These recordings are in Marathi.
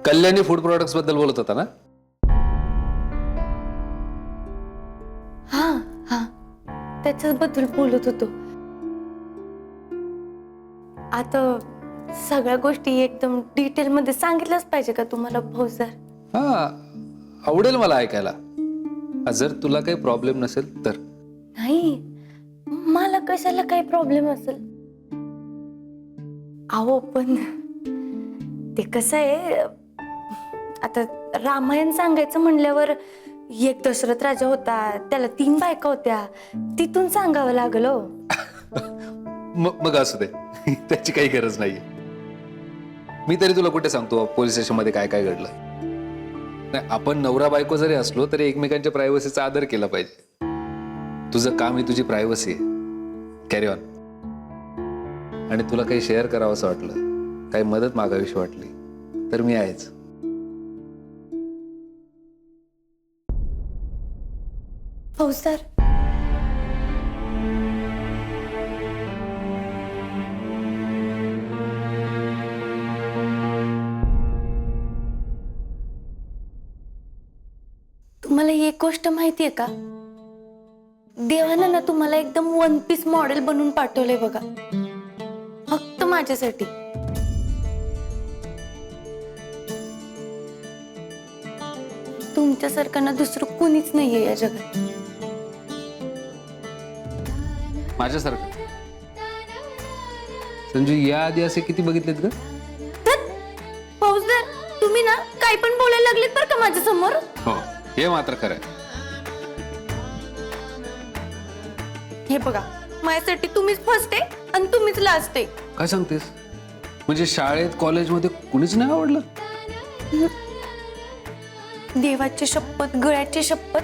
कल्याणी फूड प्रोडक्ट्स बद्दल बोलत होता ना? हा हा, त्याच्याबद्दल बोलत होतो. आता सगळ्या गोष्टी एकदम डिटेल मध्ये सांगितलंच पाहिजे का तुम्हाला फौजदार? हा, आवडेल मला ऐकायला. जर तुला काही प्रॉब्लेम नसेल तर. नाही, मला कशाला काही प्रॉब्लेम असेल? अहो पण ते कसं आहे, आता रामायण सांगायचं म्हणल्यावर एक दशरथ राजा होता, त्याला 3 बायका होत्या, तिथून सांगावं लागलं हो. मग असू दे. त्याची काही गरज नाहीये. मी तरी तुला कुठे सांगतो पोलीस स्टेशन मध्ये काय काय घडलं. नाही, आपण नवरा बायको जरी असलो तरी एकमेकांच्या प्रायव्हसीचा आदर केला पाहिजे. तुझं काम ही तुझी प्रायव्हसी आहे. Carry on. आणि तुला काही शेअर करावं असं वाटलं, काही मदत मागावीशी वाटली तर मी आहेच. फौजदार, तुम्हाला एक गोष्ट माहितीये का? देवानं ना तुम्हाला एकदम 1 पीस मॉडेल बनवून पाठवलंय बघा, फक्त माझ्यासाठी. तुमच्यासारखं ना दुसरं कुणीच नाहीये या जगात. माझ्यासारखं संजू याआधी असे किती बघितलेत ग? फौजदार, तुम्ही ना काय पण बोलायला लागलेत बरं का माझ्या समोर. हो, हे मात्र खरं आहे. हे बघा, माझ्यासाठी तुम्हीच फर्स्ट आहे आणि तुम्हीच लास्ट आहे. काय सांगतेस? म्हणजे शाळेत कॉलेजमध्ये कुणीच नाही आवडलं? देवाची शपथ, गळ्याची शपथ,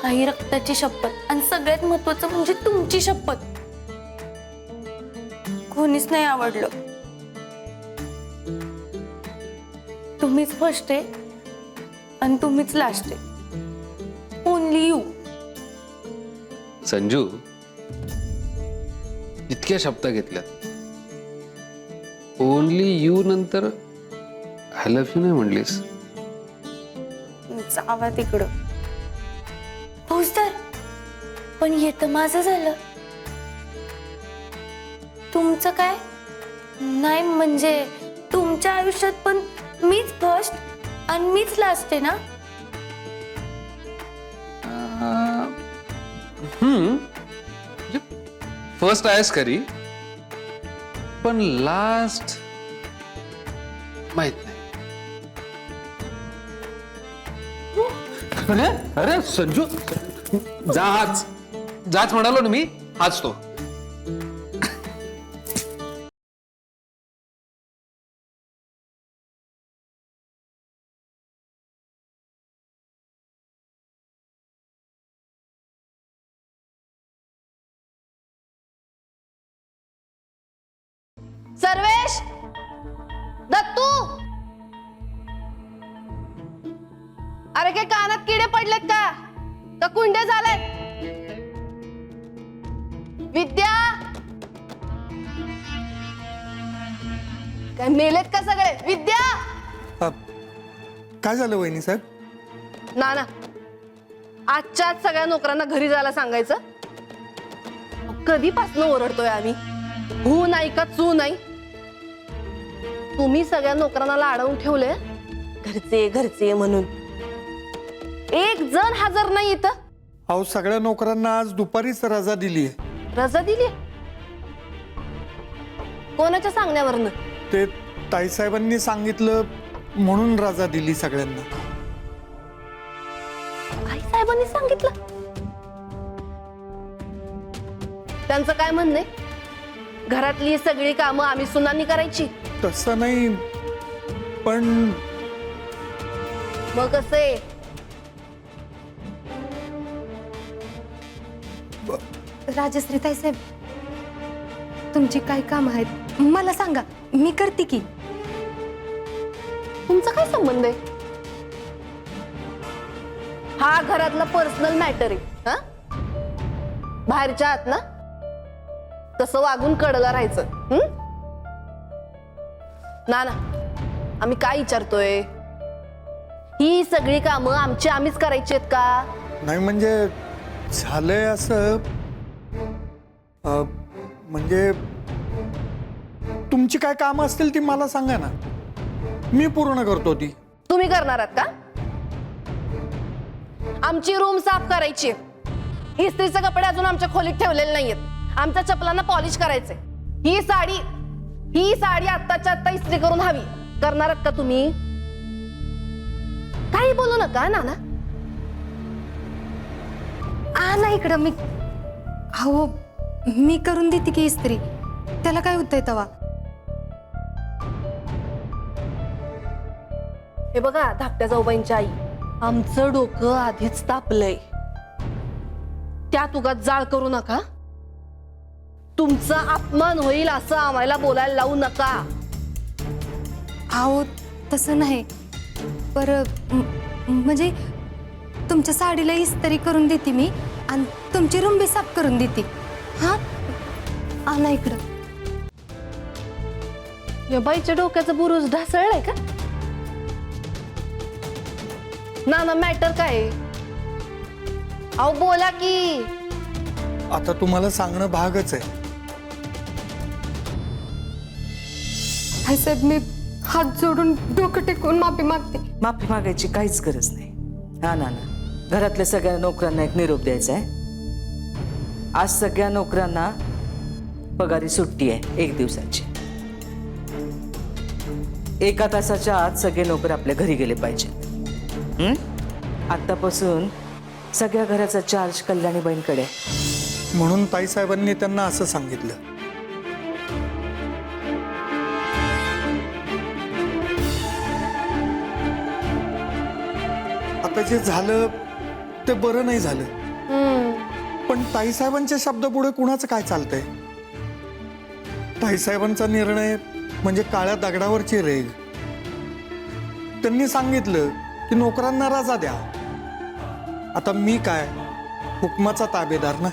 आई रक्ताची शपथ आणि सगळ्यात महत्वाचं म्हणजे तुमची शपथ, कोणीच नाही आवडलं. तुम्हीच फर्स्ट आहे आणि तुम्हीच लास्ट आहे. Only you. संजू, इतक्या शब्द घेतल्यात, ओनली यू नंतर आय लव्ह यू नाही म्हणलीस? जावा तिकडं. फौजदार, पण हे तर माझं झालं. तुमचं काय? नाही म्हणजे तुमच्या आयुष्यात पण मीच फर्स्ट आणि मीच लास्ट आहे ना? फर्स्ट आहेस खरी, पण लास्ट माहित नाही. अरे संजू, जाच म्हणालो ना मी, हाच तो. सर्वेश, दत्तू, अरे काय कानात किडे पडलेत का कुंडे झालेत? विद्या, काय मेलेत का सगळे? विद्या, काय झालं वहिनी साहेब? ना आजच्या आज सगळ्या नोकरांना घरी जायला सांगायचं. कधीपासून ओरडतोय आम्ही, हो नाही का चू नाही? तुम्ही सगळ्या नोकरांना अडवून ठेवले घरचे घरचे म्हणून. एक जण हजर नाही इथं. अहो, सगळ्या नोकरांना आज दुपारीच रजा दिली आहे. रजा दिली? कोणाच्या सांगण्यावरनं? ते ताईसाहेबांनी सांगितलं म्हणून रजा दिली सगळ्यांना. आई साहेबांनी सांगितलं? त्यांचं काय म्हणणं? घरातली सगळी कामं आम्ही सुनांनी करायची? तसं नाही, पण मग कसे? राजश्री ताईसाहेब, तुमची काय काम आहेत मला सांगा, मी करते की. तुमचा काय संबंध आहे? हा घरातला पर्सनल मॅटर आहे. हा, बाहेरच्या आत ना तसं वागून कडला राहायचं. ना आम्ही काय विचारतोय? ही सगळी कामं आम्हीच करायची आहेत का? नाही म्हणजे झालंय असं म्हणजे तुमची काय कामं असतील ती मला सांगा ना, मी पूर्ण करतो ती. तुम्ही करणार आहात का? आमची रूम साफ करायची, इस्त्रीचे कपडे अजून आमच्या खोलीत ठेवलेले नाहीयेत, आमच्या चपलांना पॉलिश करायचे, ही साडी आत्ताच्या आत्ता इस्त्री करून हवी. करणार आहात का तुम्ही? काही बोलू नका नाना. ना इकडं मी हो मी करून देते की इस्त्री, त्याला काय होतंय तवा. हे बघा धाकट्या जाऊबाईंची आई, आमचं डोकं आधीच तापलंय, त्यात उगाच जाळ करू नका. तुमचा अपमान होईल असं आम्हाला बोलायला लावू नका. अहो तसं नाही, पर म्हणजे तुमच्या साडीला इस्त्री करून देते मी आणि तुमची रूम बी साफ करून देते. हा ना इकडं. या बाईच्या डोक्याचा बुरुज ढासळलाय का? ना मॅटर काय आहे? अहो बोला की. आता तुम्हाला सांगणं भागच आहे. हाय साहेब, मी हात जोडून डोकं टेकून माफी मागते. माफी मागायची काहीच गरज नाही. हा ना, घरातल्या सगळ्या नोकरांना एक निरोप द्यायचा आहे. आज सगळ्या नोकरांना पगारी सुट्टी आहे 1 दिवसाची. 1 तासाच्या आत सगळे नोकर आपल्या घरी गेले पाहिजेत. आतापासून सगळ्या घराचा चार्ज कल्याणीबाईंकडे. म्हणून ताईसाहेबांनी त्यांना असं सांगितलं. आता जे झालं ते बरं नाही झालं, पण ताईसाहेबांच्या शब्दापुढे कुणाचं काय चालतंय? ताईसाहेबांचा निर्णय म्हणजे काळ्या दगडावरची रेघ. त्यांनी सांगितलं की नोकरांना रजा द्या. आता मी काय हुकमाचा ताबेदार ना.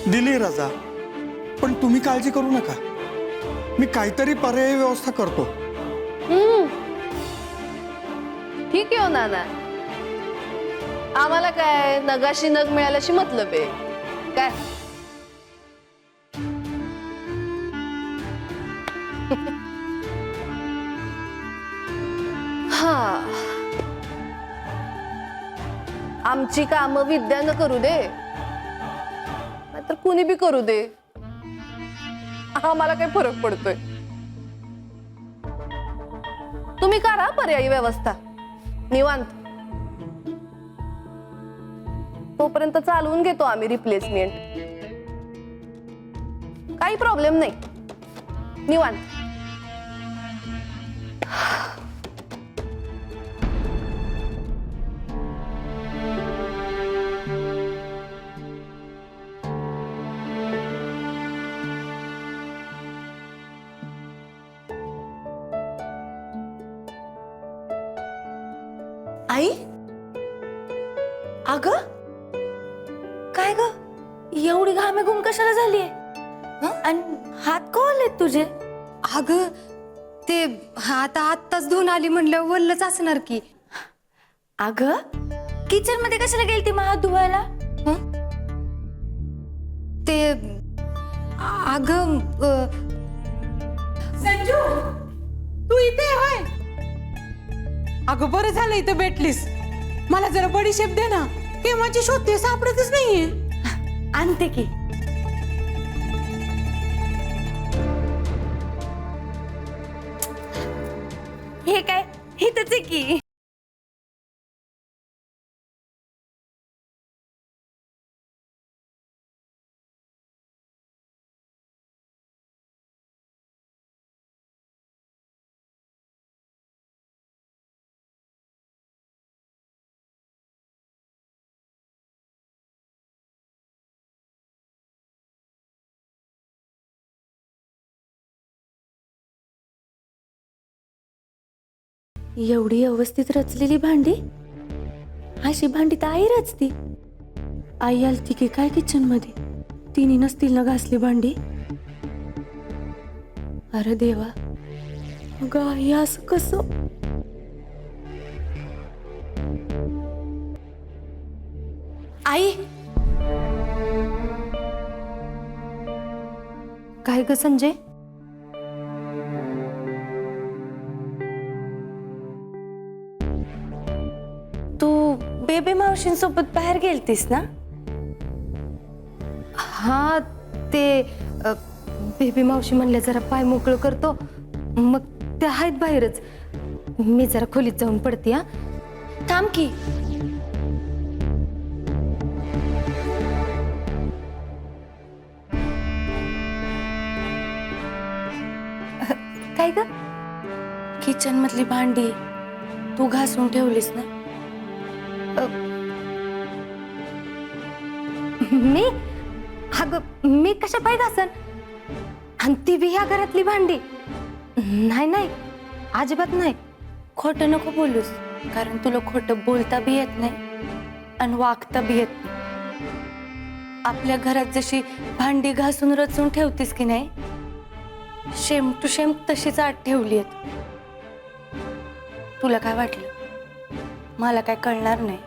दिली रजा, पण तुम्ही काळजी करू नका, मी काहीतरी पर्यायी व्यवस्था करतो. ठीक आहे हो नाना, आम्हाला काय नगाशी नग मिळाल्याशी मतलब आहे काय? हा, आमची कामं विद्यानं करू दे नाहीतर कुणी बी करू दे, आम्हाला काय फरक पडतोय. तुम्ही करा पर्यायी व्यवस्था निवांत. तोपर्यंत चालवून घेतो आम्ही रिप्लेसमेंट, काही प्रॉब्लेम नाही. निवांत. आई, अग काय ग, एवढी घामेघूम कशाला झालीये? आणि हात का आलेत तुझे? अग ते आता आत्ताच धुवून आली म्हणल्यावर वल्लच असणार की. अग किचन मध्ये कशाला गेलती मग हात धुवायला? ते अग संजू, तू इथे आहे? अगं बरं झालं इथं भेटलीस. मला जरा बडीशेप दे ना, केव्हाची शोधते सापडतच नाहीये. आणते की. हे काय, हिथंच आहे की. एवढी व्यवस्थित रचलेली भांडी, अशी भांडी तर आई रचती. आई आलती की काय किचन मध्ये, तिने नसतील ना घासली भांडी. अरे देवा, अगं आई असं कसं? आई, काय ग संजय? तू बेबी मावशींसोबत बाहेर गेलतीस ना? हा, ते बेबी मावशी म्हणले जरा पाय मोकळं करतो, मग ते आहेत बाहेरच. मी जरा खोलीत जाऊन पडते. हा, थांब की. काय ग? किचन मधली भांडी तू घासून ठेवलीस ना? मी? अगं मी कशा पाय घासन? आणि ती बी ह्या घरातली भांडी? नाही नाही, अजिबात नाही. खोटं नको बोलूस, कारण तुला खोटं बोलता बी येत नाही आणि वागता बी येत नाही. आपल्या घरात जशी भांडी घासून रचून ठेवतीस की नाही, शेम टू शेम तशीच आत ठेवली आहेत. तुला काय वाटलं मला काय कळणार नाही?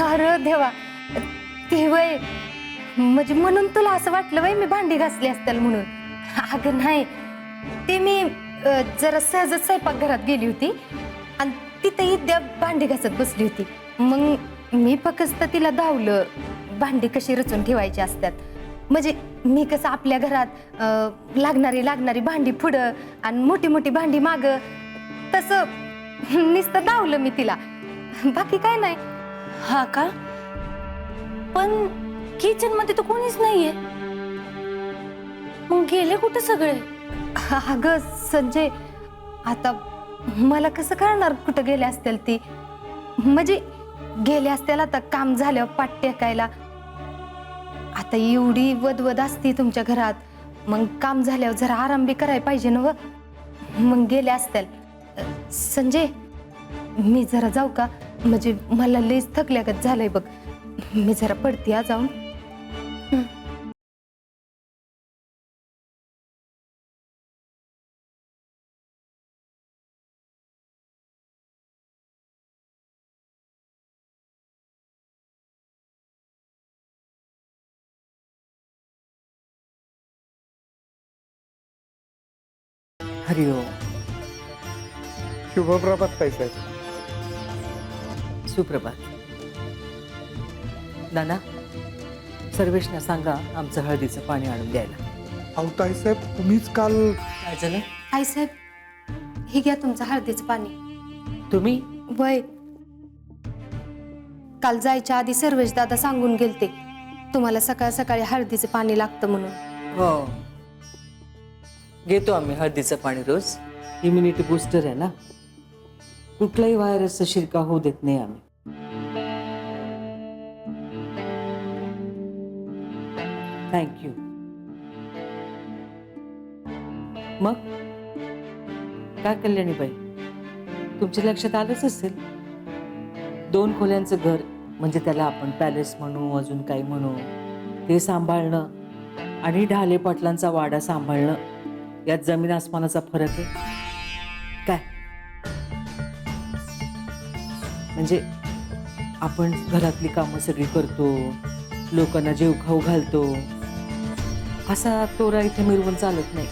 अरे देवा, ते वय म्हणजे म्हणून तुला असं वाटलं वय मी भांडी घासली असतील म्हणून? अगं नाही, ते मी जरा सहजच स्वयंपाकघरात गेली होती आणि तिथे इद्या भांडी घासत बसली होती. मग मी फक्त तिला धावलं, भांडी कशी रचून ठेवायची असतात. म्हणजे मी कसं आपल्या घरात लागणारी भांडी पुढं आणि मोठी मोठी भांडी मागं, तसं नुसतं धावलं मी तिला, बाकी काय नाही. हा का? पण किचन मध्ये तर कोणीच नाहीये, मग गेले कुठे सगळे? अगं संजय, आता मला कसं कळणार कुठं गेले असतील ती? म्हणजे गेले असतील आता काम झाल्यावर पाट टेकायला. आता एवढी वदवद असती तुमच्या घरात, मग काम झाल्यावर जरा आराम बी करायला पाहिजे ना. मग गेले असतील. संजय, मी जरा जाऊ का? म्हणजे मला लईच थकल्यागत झालंय बघ. मी जरा पडते आ जाऊन. हरिओम. शुभप्रभात ताईसाहेब. सुप्रभात. नाना, सर्वेशना सांगा आमचं हळदीचं पाणी आणून द्यायला. अहो ताईसाहेब, तुम्हीच काल. काय झालं? आई साहेब, हे घ्या तुमचं हळदीचं पाणी. तुम्ही? वय, काल जायच्या आधी सर्वेश दादा सांगून गेलते तुम्हाला सकाळ सकाळी हळदीचं पाणी लागतं म्हणून. हो, घेतो आम्ही हळदीचं पाणी रोज. इम्युनिटी बूस्टर आहे ना, कुठलाही व्हायरसचा शिरकाव होऊ देत नाही आम्ही. थँक्यू. मग काय कल्याणीबाई, तुमच्या लक्षात आलंच असेल, 2 खोल्यांचं घर म्हणजे त्याला आपण पॅलेस म्हणू, अजून काही म्हणू, ते सांभाळणं आणि ढाले पाटलांचा वाडा सांभाळणं, यात जमीन आसमानाचा फरक आहे. काय म्हणजे आपण घरातली कामं सगळी करतो, लोकांना जेव खाऊ घालतो, असा तोरा इथे मिरवून चालत नाही.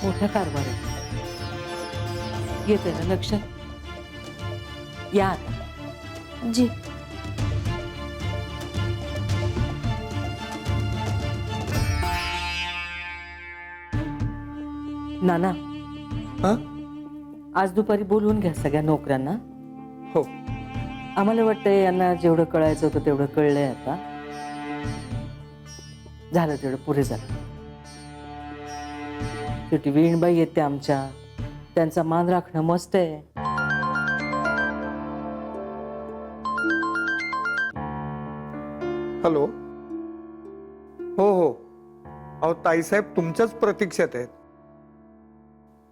मोठा कारभार आहे. येते ना लक्षात? या आता. जी. नाना, हा? आज दुपारी बोलवून घ्या सगळ्या नोकऱ्यांना. हो. आम्हाला वाटतंय यांना जेवढं कळायचं होतं तेवढं कळलंय. आता झालं तेवढं पुरे झालं. शेवटी वीणबाई येते आमच्या, त्यांचा मान राखणं मस्त आहे. हॅलो. हो हो, अहो ताईसाहेब तुमच्याच प्रतीक्षेत आहेत.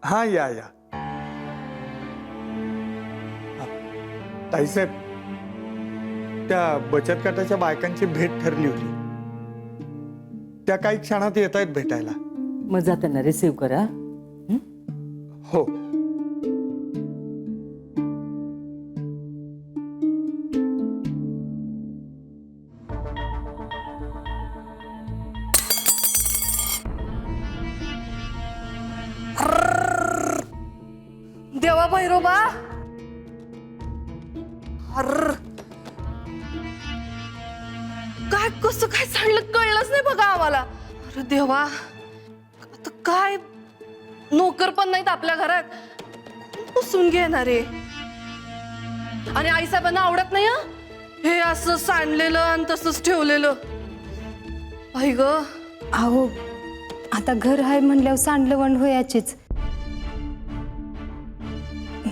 हा, या या. हा. ताईसाहेब, त्या बचत गटाच्या बायकांची भेट ठरली होती. त्या काही क्षणात येत आहेत भेटायला. मग जाताना रिसीव्ह करा. हो. देवा भैरोबा, अर्र काय कसं काय सांडलं कळलंच नाही बघा आम्हाला. अरे देवा, आता काय नोकर पण नाहीत आपल्या घरात, पुसून घेणारे. आणि आईसाहेबांना आवडत नाही हं? हे असं सांडलेलं आणि तसंच ठेवलेलं. आई ग, अहो आता घर आहे म्हणल्यावर सांडलवण होयाचीच.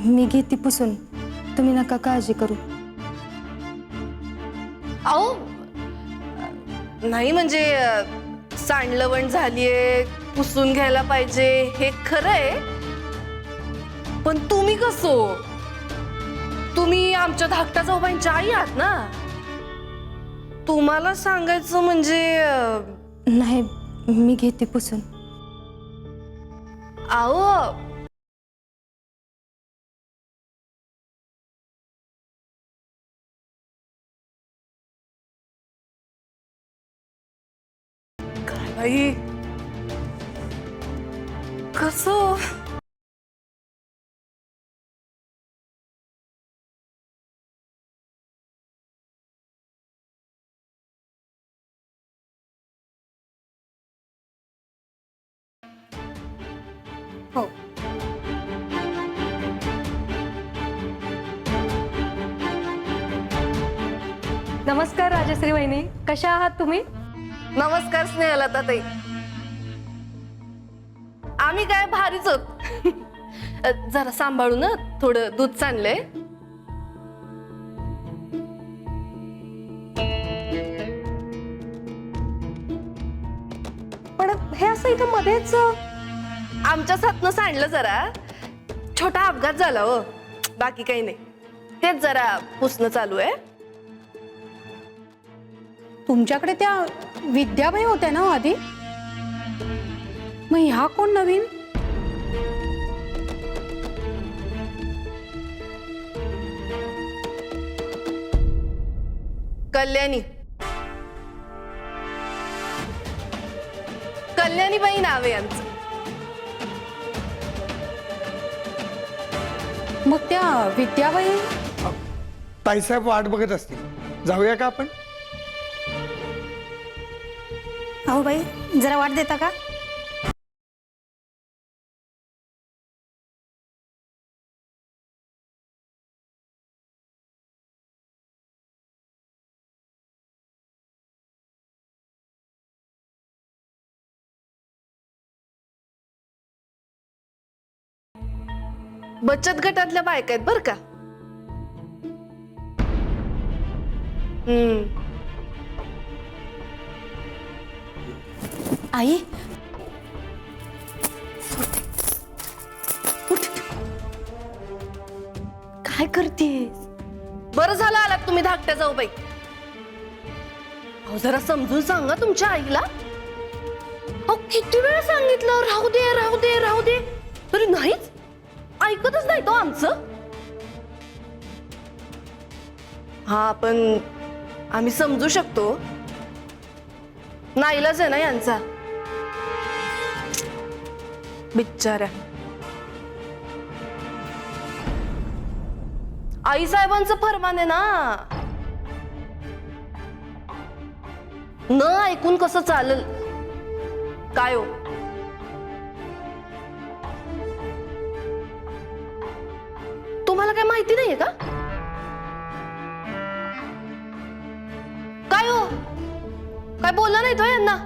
मी घेते पुसून, तुम्ही नका काळजी करू. अहो नाही म्हणजे सांडलवण झालीये, पुसून घ्यायला पाहिजे हे खरंय, पण तुम्ही कसं, तुम्ही आमच्या धाकट्या जाऊबाईंच्या आई आहात ना. तुम्हाला सांगायचं म्हणजे नाही, मी घेते पुसून. अहो काय बाई, कसं हो. नमस्कार राजश्री वहिनी, कशा आहात तुम्ही? नमस्कार स्नेहलता ताई, आम्ही काय भारीच आहोत. जरा सांभाळू ना, थोडं दूध सांडलंय. पण हे असं इथं मध्येच आमच्या साथनं सांडलं, जरा छोटा अपघात झाला हो, बाकी काही नाही. तेच जरा पुसणं चालू आहे. तुमच्याकडे त्या विद्याबाई होत्या ना आधी, मग ह्या कोण नवीन? कल्याणी, कल्याणीबाई नाव आहे यांचं. मग त्या विद्याबाई ताईसाहेब वाट बघत असतील, जाऊया का आपण? अहो बाई, जरा वाट देता का? बचत गटातल्या बायका आहेत बर का. आई, काय करतेस? बरं झालं आलात तुम्ही धाकट्या जाऊबाई. अहो जरा समजून सांगा तुमच्या आईला. अहो किती वेळा सांगितलं राहू दे राहू दे राहू दे, तरी नाहीच, ऐकतच नाही तो आमचं. हा पण आम्ही समजू शकतो, नाईलाज आहे ना यांचा बिचाऱ्या. आई साहेबांचं फरमान आहे ना, न ऐकून कसं चालेल काय हो. तुम्हाला काय माहिती नाहीये का? काय हो, काय बोलला नाही तो यांना?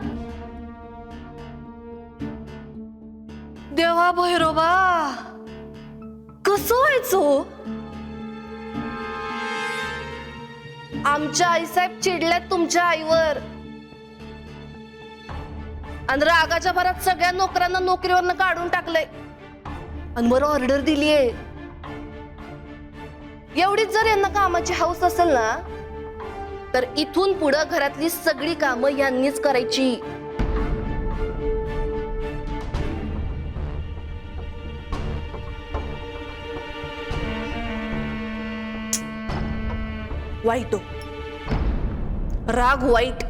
देवा भैरोबा, कसं व्हायचं? आमच्या आईसाहेब चिडल्यात तुमच्या आईवर आणि रागाच्या भरात सगळ्या नोकरांना नोकरीवरनं काढून टाकलंय आणि वर ऑर्डर दिलीये. एवढीच जर यांना कामाची हौस असेल ना, तर इथून पुढे घरातली सगळी कामं यांनीच करायची. वाईट हो. राग वाईट.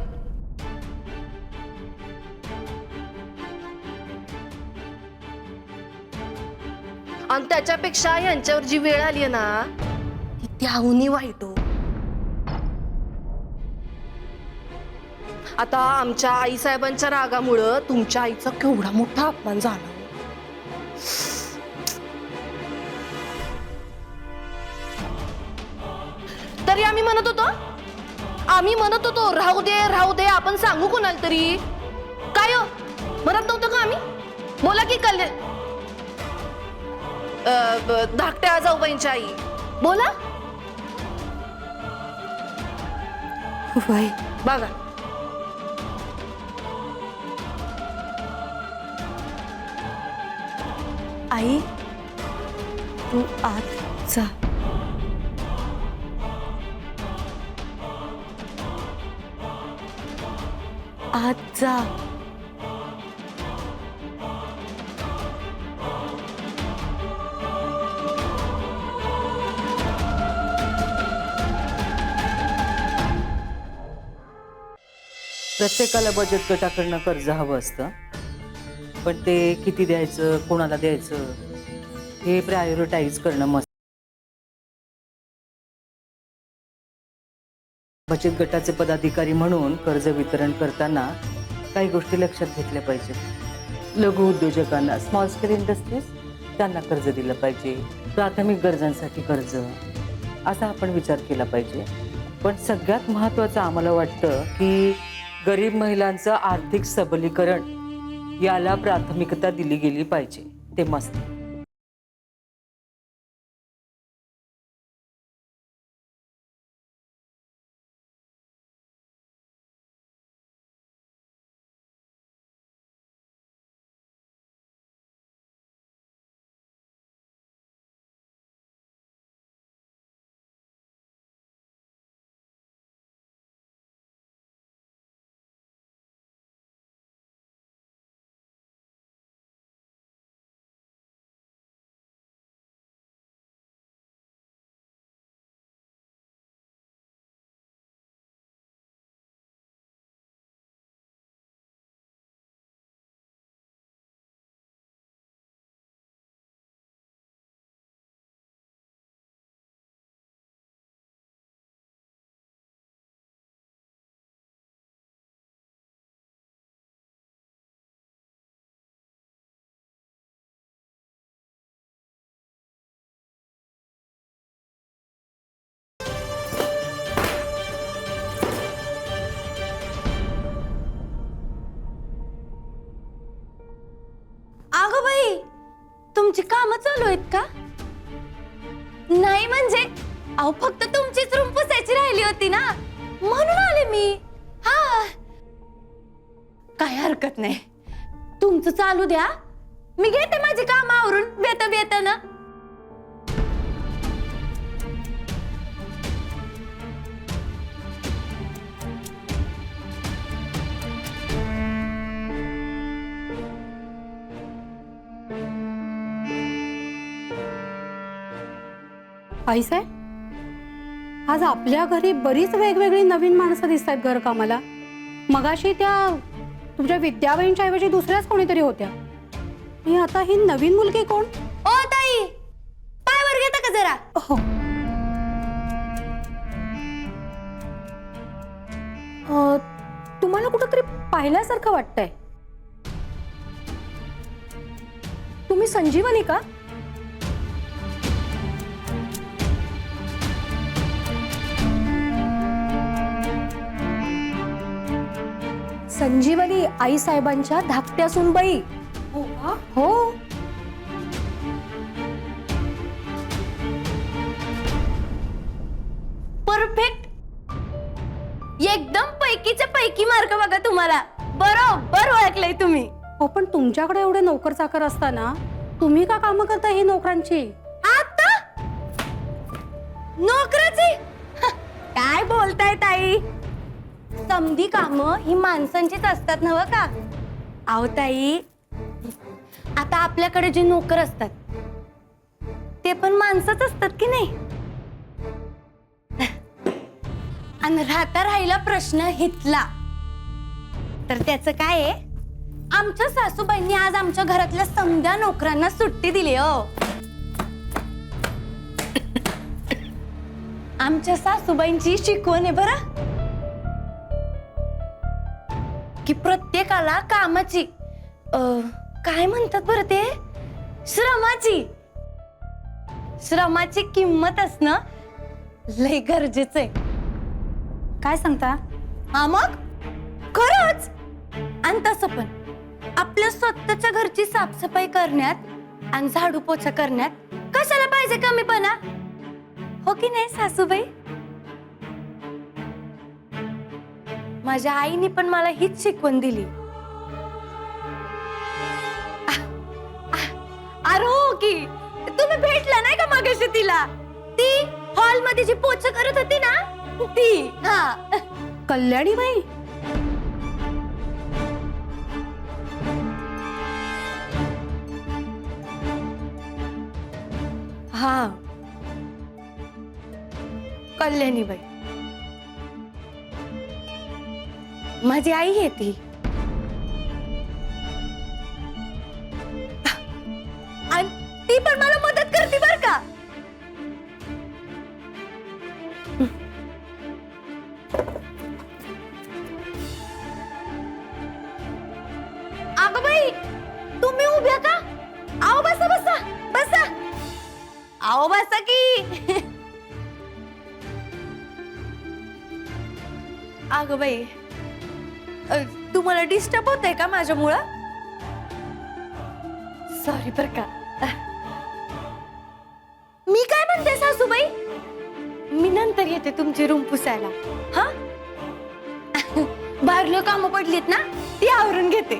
आणि त्याच्यापेक्षा यांच्यावर जी वेळ आली ना ती त्याहूनही वाईट हो. आता आमच्या आईसाहेबांच्या रागामुळं तुमच्या आईचा केवढा मोठा अपमान झाला. तरी आम्ही म्हणत होतो राहू दे आपण सांगू कोणाला तरी. काय हो म्हणत नव्हतं का आम्ही? बोला की धाकट्या जाऊबाईंच्या आई बोला. वय बघा आई तू आत जा. आत जा. प्रत्येकाला बचत गटाकडनं कर्ज हवं असतं, पण ते किती द्यायचं, कोणाला द्यायचं हे प्रायोरिटाईज करणं मस्त. बचत गटाचे पदाधिकारी म्हणून कर्ज वितरण करताना काही गोष्टी लक्षात घेतल्या पाहिजेत. लघु उद्योजकांना, स्मॉल स्केल इंडस्ट्रीज, त्यांना कर्ज दिलं पाहिजे. प्राथमिक गरजांसाठी कर्ज, असा आपण विचार केला पाहिजे. पण सगळ्यात महत्त्वाचं आम्हाला वाटतं की गरीब महिलांचं आर्थिक सबलीकरण याला प्राथमिकता दिली गेली पाहिजे. ते मस्त. अगं बाई तुमची कामं चालू आहेत का? नाही म्हणजे अहो फक्त तुमचीच रूम पुसायची राहिली होती ना म्हणून आले मी. हा काय हरकत नाही, तुमचं चालू द्या, मी घेते माझी कामं आवरून बेता ना. आईसाहेब, आज आपल्या घरी बरीच वेगवेगळी नवीन माणसं दिसत आहेत घरकामाला. मगाशी त्या तुमच्या विद्याबाईंच्या ऐवजी दुसऱ्याच कोणीतरी होत्या. आणि आता ही नवीन मुलगी कोण? ओ ताई पायवर घेता का जरा? हो. तुम्हाला कुठंतरी पाहिल्यासारखं वाटतंय. तुम्ही संजीवनी का? संजीवनी आई साहेबांच्या धाकट्या सुनबाई. हो का? हो. परफेक्ट, एकदम पैकीच्या पैकी मार्क बघा तुम्हाला. बरोबर ओळखलंय तुम्ही. हो, पण तुमच्याकडे एवढे नोकर चाकर असताना तुम्ही का कामं करता ही नोकरांची? आता नोकराची काय बोलताय ताई? समधी कामं ही माणसांचीच असतात नव्ह का? अहो ताई, आता आपल्याकडे जे नोकर असतात ते पण माणसंच असतात की नाही? आणि राहिला प्रश्न हितला तर त्याचं काय आहे, आमच्या सासूबाईंनी आज आमच्या घरातल्या समध्या नोकरांना सुट्टी दिली हो. आमच्या सासूबाईंची शिकवण आहे बरं, की प्रत्येकाला कामाची काय म्हणतात बरं ते, श्रमाची किंमत असणं लय गरजेचं आहे. काय सांगता? हा मग खरंच. आणि तसं पण आपल्या स्वतःच्या घरची साफसफाई करण्यात आणि झाडू पोछा करण्यात कशाला पाहिजे कमीपणा, हो की नाही सासूबाई? माझ्या आईने पण मला हीच शिकवण दिली. अरे हो की, तुम्ही भेटला नाही का मागाशी तिला, ती हॉल मध्ये जी पोछा करत होती ना ती. हा कल्याणी बाई? हा कल्याणी बाई, माझी आई आहे ती. आणि ती पण मला मदत करते बर का. अगं बाई, तुम्ही उभ्या का? आओ बसा बसा बसा, आओ बसा की. अगं बाई, तुम्हाला डिस्टर्ब होतंय का माझ्यामुळं? सॉरी बर का. मी काय म्हणते सासूबाई, मी नंतर येते तुमची रूम पुसायला. हा बाहेरलं कामं पडलीत ना ती आवरून घेते.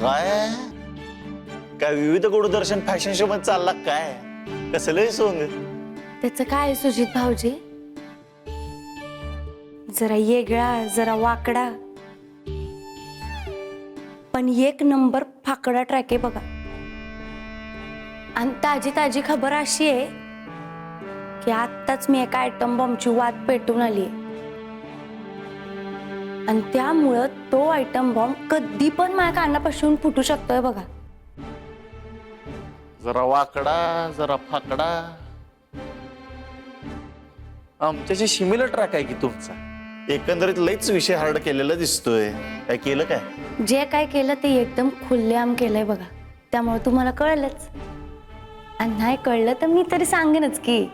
काय काय विविध गुरुदर्शन फॅशन शो मध्ये चालला काय? कसलंही सोंग. त्याचं काय सुजित भाऊजी, जरा येगळा जरा वाकडा पण एक नंबर फाकडा ट्रॅक आहे बघा. आणि ताजी ताजी खबर अशी आहे की आत्ताच मी एका आयटम बॉम्बची वाट पेटून आली आणि त्यामुळं तो आयटम बॉम्ब कधी पण माझ्या कानापासून फुटू शकतोय बघा. जरा वाकडा जरा फाकडा, आमच्याशी सिमिलर ट्रॅक आहे की तुमचा. एकंदरीत लईच विषय हार्ड केलेला दिसतोय. काय केलं काय? जे काय केलं ते एकदम खुल्लेआम केलंय बघा, त्यामुळे तुम्हाला कळलंच. आणि नाही कळलं तर मी तरी सांगेनच की.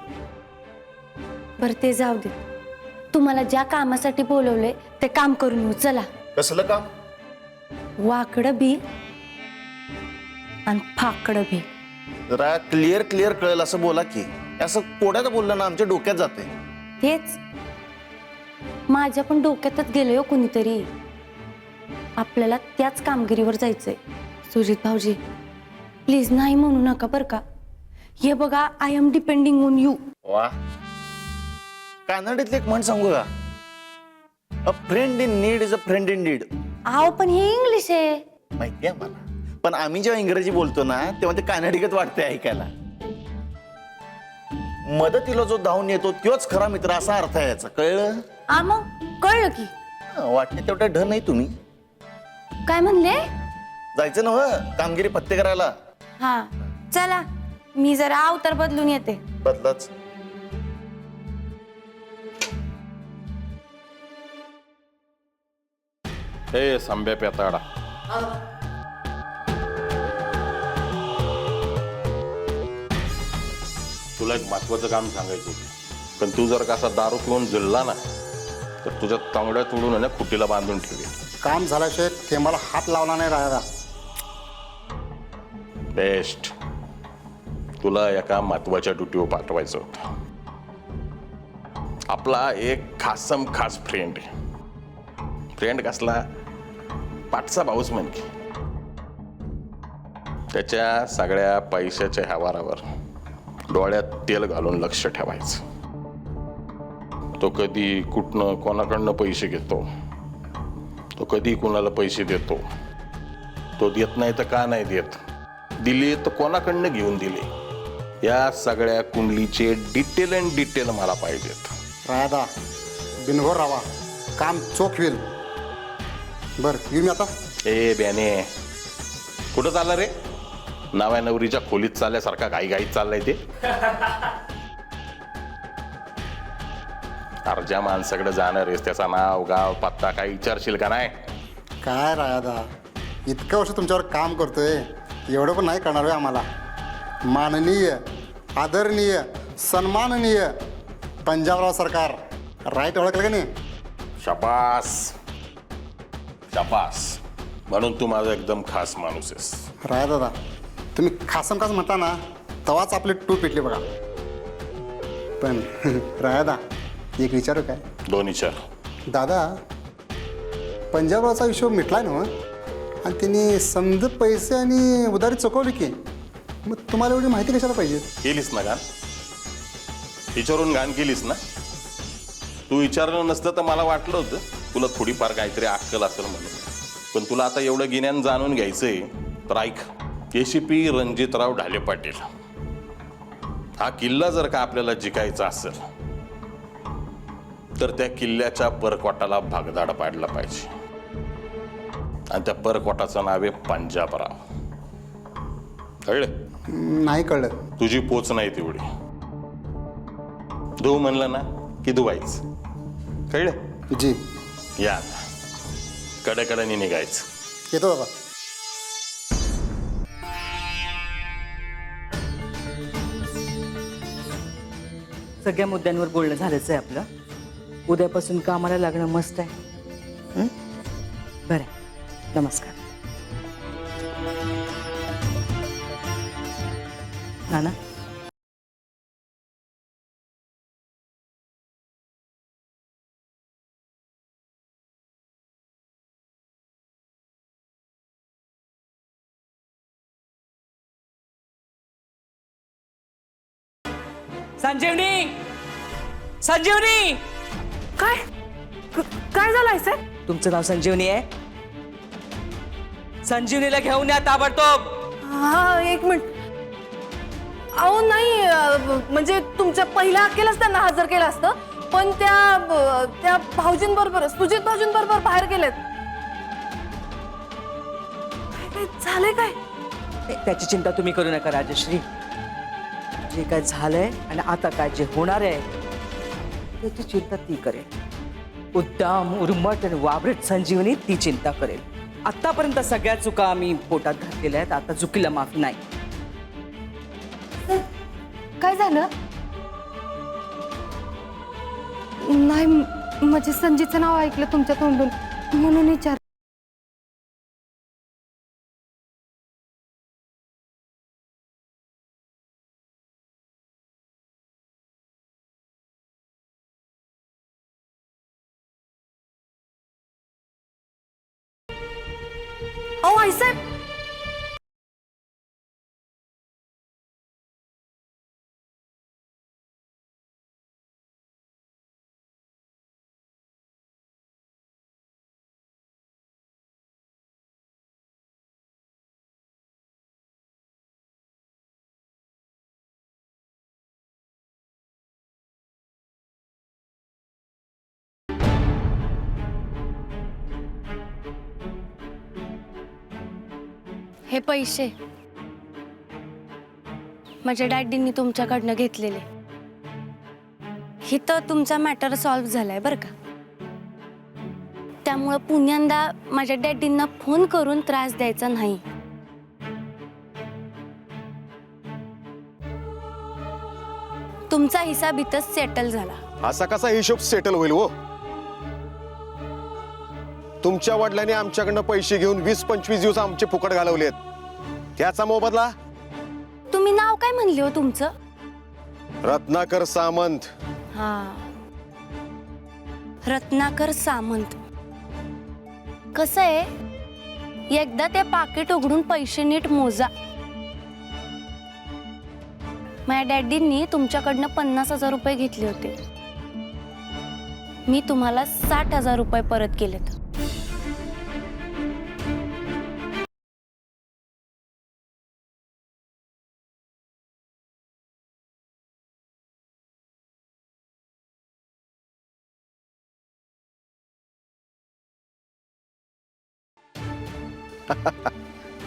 बरं ते जाऊ दे, तुम्हाला ज्या कामासाठी बोलवलंय ते काम करून येऊ चला. कसलं काम? वाकडं बी आणि फाकडं बी. जरा क्लिअर क्लिअर कळेल असं बोला की. असं कोड्यात बोललं ना आमच्या डोक्यात जाते. तेच माझ्या पण डोक्यातच गेलोय हो कुणीतरी. आपल्याला त्याच कामगिरीवर जायचंय. सुजित भाऊजी प्लीज नाही म्हणू नका बरं का. हे बघा, I am depending on you. वा, कानडीतले एक म्हण सांगू का? A friend in need is a friend in need. आहो पण हे इंग्लिश आहे. माहिती आहे मला, पण आम्ही जेव्हा इंग्रजी बोलतो ना तेव्हा ते कानडीगत वाटते ऐकायला. मदतीला जो धावून येतो तोच खरा मित्र असा अर्थ आहे याचा. कळलं? मग कळलं की. वाटते तेवढ्या ढ नाही तुम्ही. काय म्हणले? जायचं ना कामगिरी पत्ते करायला. हा चला, मी जरा अवतार बदलून येते. बदलाच. हे संब्या पेताडा, तुला एक महत्वाचं काम सांगायचं होतं. पण तू जर का असा दारू पिऊन जुळला ना तर तुझ्या तांगड्या तोडून खुटीला बांधून ठेवेल. काम झाल्याशिवाय थेंबाला हात लावला नाही राहिला. बेस्ट. तुला एका महत्वाच्या ड्युटीवर पाठवायचं होतं. आपला एक खासम खास फ्रेंड आहे. फ्रेंड कसला? पाठचा भाऊच म्हण की. त्याच्या सगळ्या पैशाच्या व्यवहारावर डोळ्यात तेल घालून लक्ष ठेवायचं. तो कधी कुठनं कोणाकडनं पैसे घेतो, तो कधी कुणाला पैसे देतो, तो देत नाही तर का नाही देत, दिले तर कोणाकडनं घेऊन दिले, या सगळ्या कुंडलीचे डिटेल मला पाहिजेत. रायदा बिनघोर राहा, काम चोख होईल. बर येऊ मी आता. ए ब्याने, कुठं चालला रे? नाव्या नवरीच्या खोलीत चालल्यासारखा घाईघाईत चाललाय ते. अरे ज्या माणसाकडे जाणार आहेस त्याचा नाव गाव पत्ता काय विचारशील का नाही? काय रायदा, इतकं वर्ष तुमच्यावर काम करतोय, एवढं पण नाही करणार आहे आम्हाला. माननीय, आदरणीय, सन्माननीय पंजाबराव सरकार, राईट ओळखलं का नाही? शाबास शाबास. म्हणून तू माझा एकदम खास माणूस आहेस. राय दादा, तुम्ही खासम खास म्हटला ना तेव्हाच आपले टू पेटले बघा. पण रायदा एक विचारू काय? दोन विचार. दादा, पंजाबरावचा हिशोब मिटलाय ना आणि त्यांनी समज पैसे आणि उधारी चुकवली की, मग तुम्हाला एवढी माहिती कशाला पाहिजे? केलीस ना गाण? विचारून गाण केलीस ना? तू विचारलं नसतं तर मला वाटलं होतं तुला थोडीफार काहीतरी अक्कल असेल म्हणून. पण तुला आता एवढं गिन्यान जाणून घ्यायचंय तर ऐक. ACP रणजितराव ढाले पाटील, हा किल्ला जर का आपल्याला जिंकायचा असेल तर त्या किल्ल्याच्या परकोटाला भागदाड पाडला पाहिजे. आणि त्या परकोटाचं नाव आहे पंजाबराव. कळलं? नाही कळलं. तुझी पोच नाही तेवढी. धू म्हणलं ना की धुवायच. कळलं? जी. या कडेकडेने निघायचं. येतो दादा. सगळ्या मुद्द्यांवर बोलणं झालंच आहे आपलं. उद्यापासून कामाला लागणं मस्त आहे. हं? बरं, नमस्कार. नाना, संजीवनी, संजीवनी. काय काय झालंय सर? तुमचं नाव संजीवनी आहे? संजीवनीला घेऊन या ताबडतोब. हा एक मिनिट. अहो नाही, म्हणजे तुमच्या पहिल्या अक्केलाच त्यांना हजर केलं असतं, पण त्या भाऊजींबरोबर, सुजित भाऊजींबरोबर बाहेर गेलेत. काय झालंय काय? त्याची चिंता तुम्ही करू नका राजश्री. जे काय झालंय आणि आता काय जे होणार आहे त्याची चिंता ती करेल. उद्दाम, उर्मट आणि वावरट संजीवनी ती चिंता करेल. आतापर्यंत सगळ्या चुका आम्ही पोटात घातलेल्या आहेत, आता चुकीला माफी नाही. काय झालं? नाही म्हणजे संजीचं नाव ऐकलं तुमच्या तोंडून म्हणून विचार. अहो आईसाहेब, हे पैसे माझ्या डॅडींनी तुमच्याकडनं घेतलेले. हिथं तुमचा मॅटर सॉल्व्ह झालाय बरं का. त्यामुळं पुण्यांदा माझ्या डॅडींना फोन करून त्रास द्यायचा नाही. तुमचा हिसाब इथंच सेटल झाला. असा कसा हिशोब सेटल होईल हो? तुमच्या वडिलांनी आमच्याकडनं पैसे घेऊन 20-25 दिवस आमचे फुकट घालवलेत. त्याचा मोबदला तुम्ही नाव काय म्हणले हो तुमचं? रत्नाकर सामंत. हा, रत्नाकर सामंत. कसं आहे, एकदा ते पाकिट उघडून पैसे नीट मोजा. माझ्या डॅडींनी तुमच्याकडनं 50,000 रुपये घेतले होते. मी तुम्हाला 60,000 रुपये परत केलेत.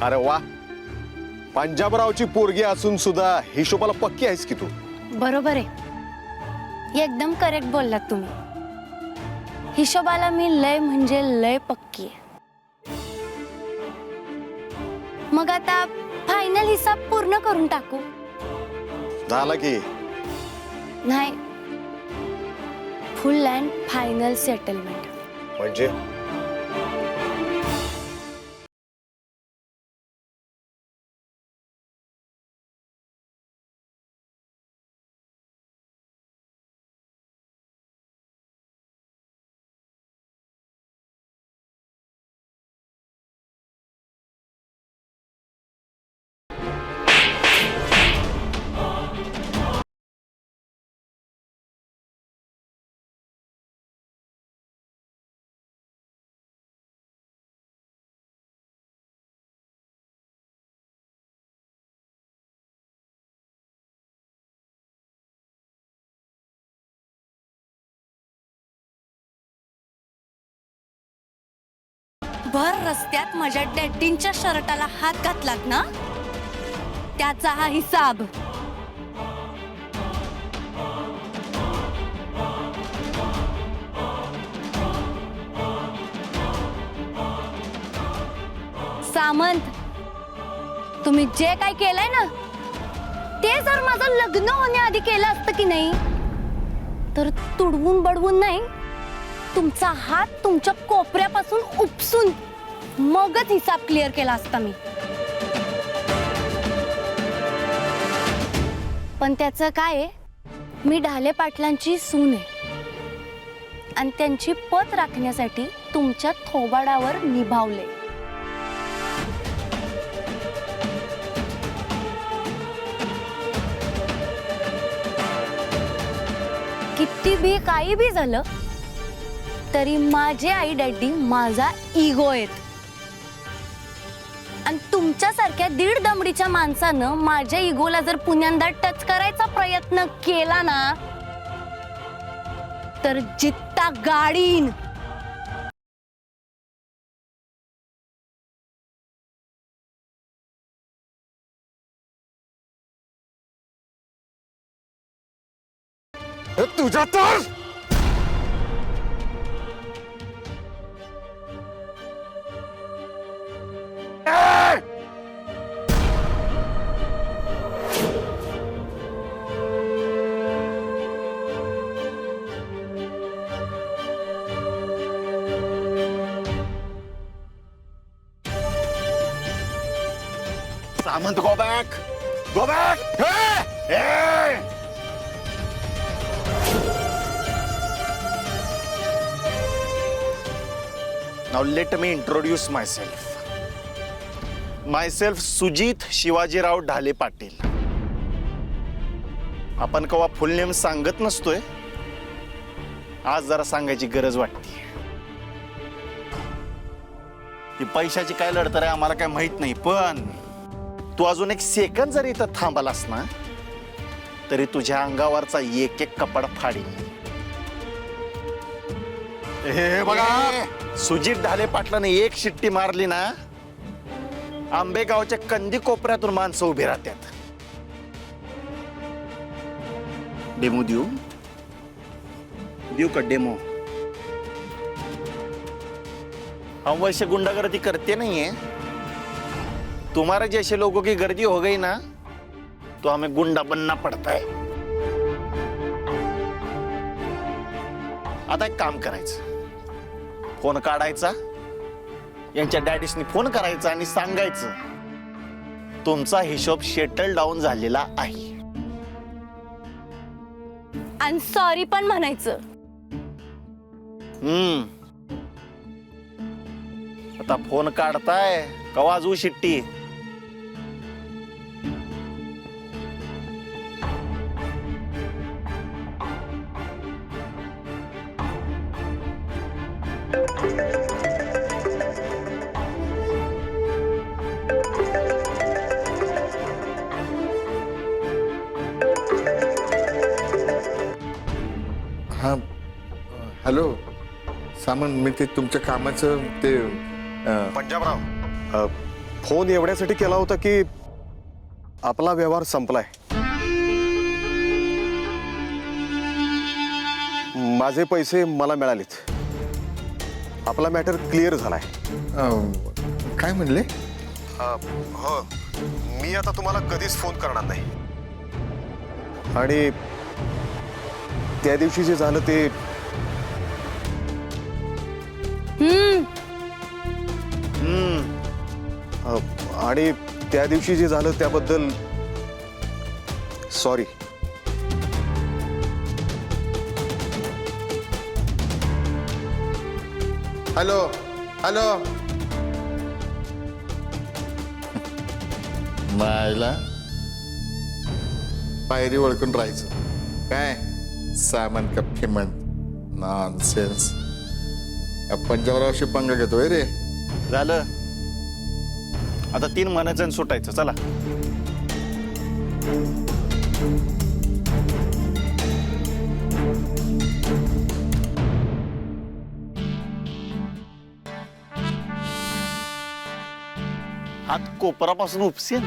अरे वा, पंजाबरावची पोरगी असून सुद्धा हिशोबाला पक्की आहेस की तू. बरोबर आहे, एकदम करेक्ट बोललात तुम्ही. हिशोबाला मी लय म्हणजे लय पक्की आहे. मग आता फायनल हिसाब पूर्ण करून टाकू? झाला की नाही, फुल अँड फायनल सेटलमेंट. म्हणजे भर रस्त्यात माझ्या डॅडींच्या शर्टाला हात घातलात ना, त्याचा हा हिसाब. सामंत, तुम्ही जे काय केलंय ना, ते जर माझं लग्न होण्याआधी केलं असतं की नाही, तर तुडवून बडवून नाही, तुमचा हात तुमच्या कोपऱ्यापासून उपसून मगच हिसाब क्लिअर केला असता मी. पण त्याचं काय आहे, मी ढाले पाटलांची सून आहे आणि त्यांची पत राखण्यासाठी तुमच्या थोबाडावर निभावले. किती बी काही बी झालं तरी माझे आई डॅडी माझा इगो आहेत. आणि तुमच्यासारख्या दीड दमडीच्या माणसानं माझ्या इगोला जर पुण्यांदा टच करायचा प्रयत्न केला ना, तर जित्ता गाडीन. तुझ्या तर Samant, go back, go back. Now let me introduce myself. Myself Sujit Shivajirao Dhale Patil. आपण कवा फुल नेम सांगत नसतोय, आज जरा सांगायची गरज वाटते. ही पैशाची काय लढतर आहे आम्हाला काय माहित नाही, पण तू अजून एक सेकंद जरी इथं थांबलास ना, तरी तुझ्या अंगावरचा एक एक कपडा फाडी. हे बघा, सुजित ढाले पाटलाने एक शिट्टी मारली ना, आंबेगावच्या कंदी कोपऱ्यातून माणसं उभी राहतात. डेमो देऊ देऊ का डेमो? हम वैसे गुंडागर्दी करते नहीं है. तुम्हारे जैसे लोगों की गर्दी हो गई ना, तो हमें गुंडा बनना पड़ता है. आता एक काम करायचं, फोन काढायचा, यांच्या डॅडीसनी फोन करायचा आणि सांगायचं तुमचा हिशोब शेटल डाऊन झालेला आहे. आणि सॉरी पण म्हणायचं. आता फोन काढताय का वाजवू शिट्टी? हां हॅलो सामंत, मी ते तुमच्या कामाचं ते पंजाबराव, फोन एवढ्यासाठी केला होता की आपला व्यवहार संपलाय. माझे पैसे मला मिळालेत. आपला मॅटर क्लिअर झालाय. काय म्हणले? हो, मी आता तुम्हाला कधीच फोन करणार नाही. आणि त्या दिवशी जे झालं ते आणि त्या दिवशी जे झालं त्याबद्दल सॉरी. हॅलो हॅलो, मायला पायरी ओळखून राहायचं काय? सामान का फिमंत नॉनसेन्स. पंजाबरावशी पंगा घेतोय रे. झालं आता 3 महिन्याचं सुटायचं. चला. हात कोपरापासून उपसेल.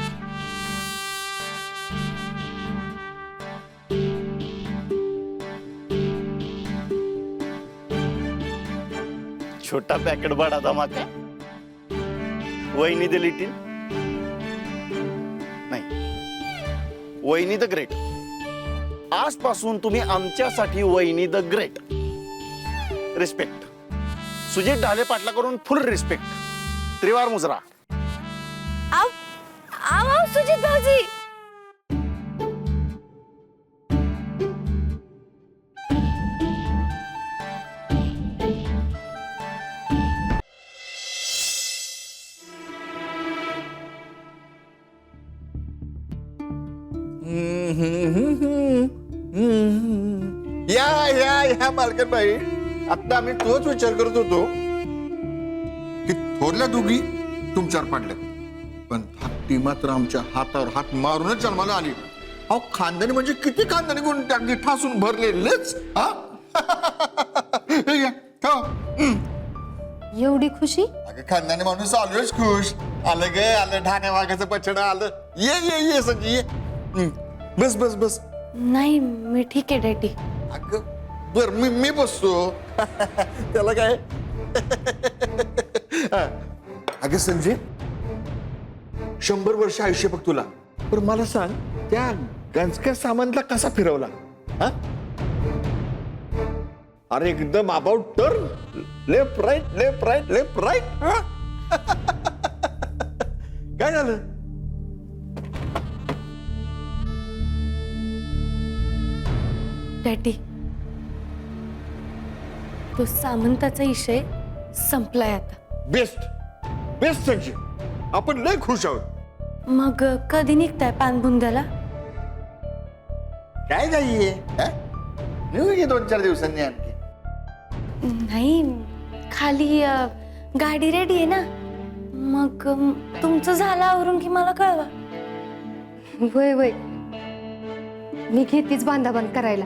छोटा पॅकेट बडा धमाका. वहिनी द लिटिल नाही, वहिनी द ग्रेट. आजपासून तुम्ही आमच्यासाठी वहिनी the great. Respect. Sujit Dhale पाटला करून फुल रिस्पेक्ट. त्रिवार मुजरा. आव आव आव सुजित भाऊजी. या मालकनबाई, आता आम्ही तोच विचार करत होतो की थोरल्या दोघी तुमच्यावर पडल्या, पण धाकटी मात्र आमच्या हातावर हात मारूनच जन्माला आली. अहो, खानदानी म्हणजे किती खानदानी गुण अगदी ठासून भरलेलेच. एवढी खुशी? अगं खानदानी माणूस आलोच खुश. आलं गे आलं, ढाण्या वाघाचं पछडा आलं. ये संजी ये. बस बस बस. नाही, मी ठीक आहे डॅडी. अगं बर, मी बसतो. त्याला काय? अगं संजय, 100 वर्ष आयुष्य बघ तुला. पण मला सांग, त्या गंजक्या सामंतला कसा फिरवला? हा? अरे एकदम about turn, left right left right left right. काय झालं? डॅडी, तो सामंताचा विषय संपलाय आता. बेस्ट बेस्ट संजय, आपण लय खुश आहोत. मग कधी निघताय पानबुंद्याला? काय नाहीये, येऊ की 2-4 दिवसांनी आणखी. नाही, खाली गाडी रेडी आहे ना. मग तुमचं झालं आवरून की मला कळवा. वय वय, मी घेतीच बांधाबांध करायला.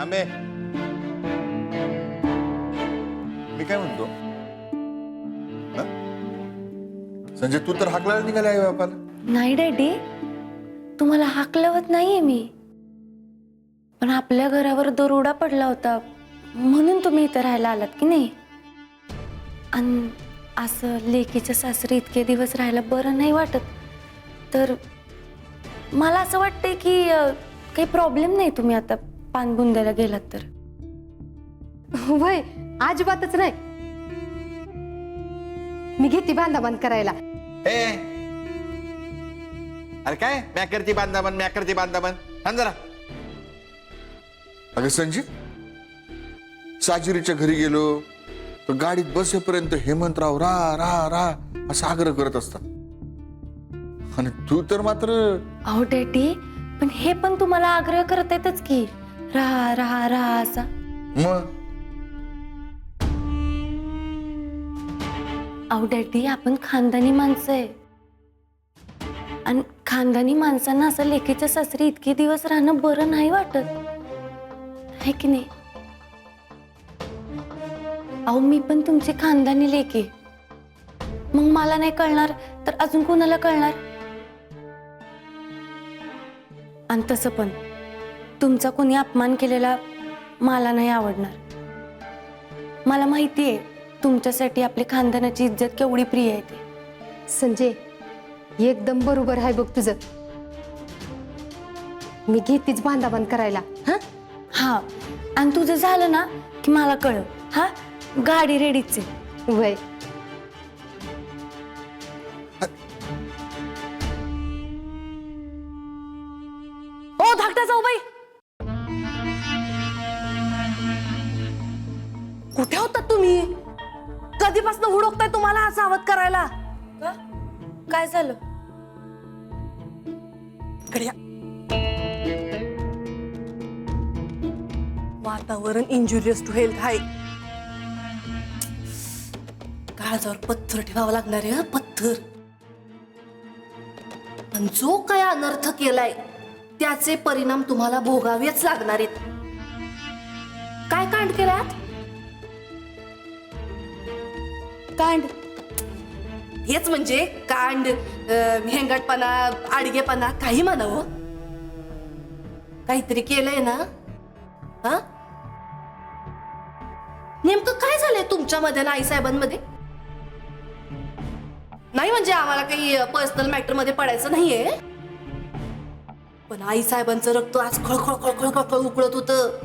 आमे, मी काय म्हणतो, संजय तू तर हाकलायला निघाला आहे बापाला. नाही डॅडी, तुम्हाला हाकलवत नाहीये मी, पण आपल्या घरावर दरोडा पडला होता म्हणून तुम्ही इथं राहायला आलात की नाही. आणि असं लेकीच्या सासरी इतके दिवस राहायला बरं नाही वाटत. तर मला असं वाटतंय की काही प्रॉब्लेम नाही तुम्ही आता पानबुंद्याला गेलात तर. वय, अजिबातच नाही. मी घेते बांधाबांध करायला. अरे काय मॅकरची बांधाबन थांब जरा. अगं संजय, साजिरीच्या घरी गेलो तर गाडीत बसेपर्यंत हेमंतराव राहा राहा राहा असा आग्रह करत असतात, आणि तू तर मात्र. अहो डॅडी, पण हे पण तुम्हाला आग्रह करत येतच की राहा राहा राहा असा. मग अहो डॅडी, आपण खानदानी माणसं आहे, आणि खानदानी माणसांना असं लेकीच्या सासरी इतके दिवस राहणं बरं नाही वाटत, आहे की नाही? अहो मी पण तुमची खानदानी लेकी, मग मला नाही कळणार तर अजून कोणाला कळणार? आणि तसं पण तुमचा कोणी अपमान केलेला मला नाही आवडणार. मला माहिती आहे तुमच्यासाठी आपली खानदानाची इज्जत केवढी प्रिय आहे ते. संजय, एकदम बरोबर आहे बघ तुझं. मी घेतीच बांधाबांध करायला. हा, आणि तुझं झालं ना की मला कळव. हा, गाडी रेडीच आहे. वय ओ धाकट्या जाऊ बाई, कुठे होता तुम्ही? कधीपासून हुडकताय तुम्हाला हा सावध करायला? काय झालं? इकडे या. वातावरण इंजुरियस टू हेल्थ आहे. काळजावर पत्थर ठेवावं लागणार आहे, पत्थर. पण जो काय अनर्थ केलाय त्याचे परिणाम तुम्हाला भोगावेच लागणार आहेत. काय कांड केलात? कांड? हेच म्हणजे कांड, हेंगटपणा, आडगेपणा, काही म्हणावं. काहीतरी केलंय ना? हा, नेमकं काय झालंय तुमच्यामध्ये ना आईसाहेबांमध्ये? नाही म्हणजे आम्हाला काही पर्सनल मॅटर मध्ये पडायचं नाहीये, पण आईसाहेबांचं रक्त आज खळखळ खळखळ खळखळ उकळत होतं,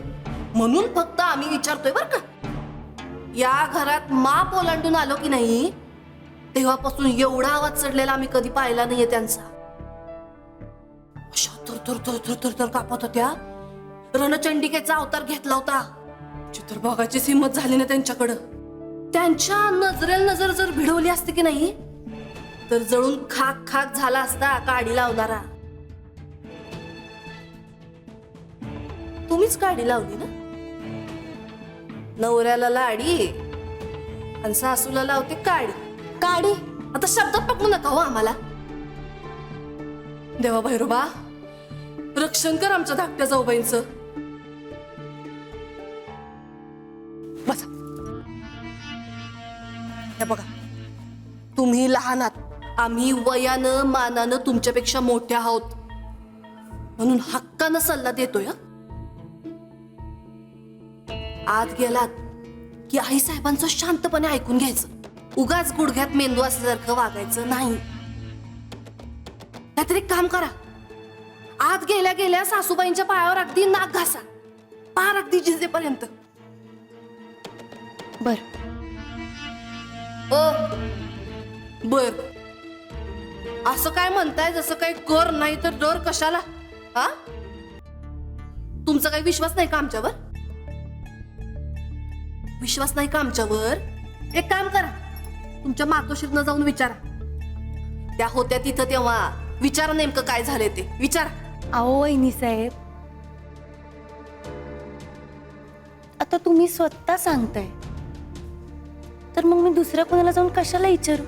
म्हणून फक्त आम्ही विचारतोय बर का. या घरात माप ओलांडून आलो की नाही तेव्हापासून एवढा आवाज चढलेला आम्ही कधी पाहिला नाहीये त्यांचा. अशा थर थर थर थर थर थर कापत होत्या. रणचंडिकेचा अवतार घेतला होता. चित्र बघायचीच हिंमत झाली ना त्यांच्याकडं. त्यांच्या नजरेला नजर जर भिडवली असते की नाही तर जळून खाक खाक झाला असता काडी लावणारा. तुम्हीच काडी लावली ना? नवऱ्याला लाडी आणि सासूला लावते काडी. काडी आता शब्दात पकडू नका हो आम्हाला. देवा भैरोबा, रक्षण कर आमच्या धाकट्या जाऊबाईंचं. बसा. हे बघा, तुम्ही लहान आहात, आम्ही वयानं मानानं तुमच्यापेक्षा मोठ्या आहोत, म्हणून हक्कानं सल्ला देतोय. आत गेलात की आई साहेबांचं शांतपणे ऐकून घ्यायचं. उगाच गुडघ्यात मेंदू असल्यासारखं वागायचं नाही. नाहीतर एक काम करा, आत गेल्या गेल्या सासूबाईंच्या पायावर अगदी नाक घासा, पार अगदी जिजेपर्यंत. बर. बर असं काय म्हणताय जसं काही कर नाही तर डर कशाला? हा, तुमचा काही विश्वास नाही का आमच्यावर? विश्वास नाही का आमच्यावर? एक काम करा, तुमच्या मातोश्रीनं जाऊन विचारा. त्या होत्या तिथं तेव्हा, विचारा नेमकं काय झालंय ते विचारा. अहो वहिनी साहेब, आता तुम्ही स्वतः सांगताय तर मग मी दुसऱ्या कोणाला जाऊन कशाला विचारू?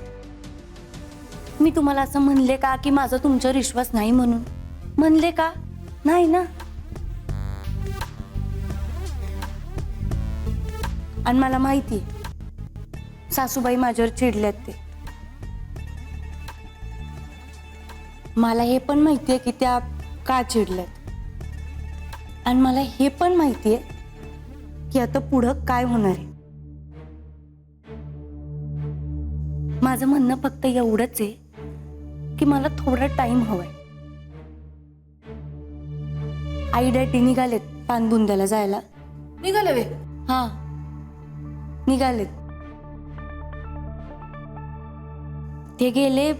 मी तुम्हाला असं म्हणले का की माझा तुमच्यावर विश्वास नाही म्हणून? म्हणले का? नाही ना. आणि मला माहिती सासूबाई माझ्यावर चिडल्यात ते. मला हे पण माहितीये की त्या का चिडल्यात, आणि मला हे पण माहितीये की आता पुढं काय होणार आहे. माझं म्हणणं फक्त एवढंच आहे की मला थोडा टाइम हवाय. आई डॅडी निघालेत पानबुंद्याला जायला. निघाले वे? हा निघालेत. ते गेले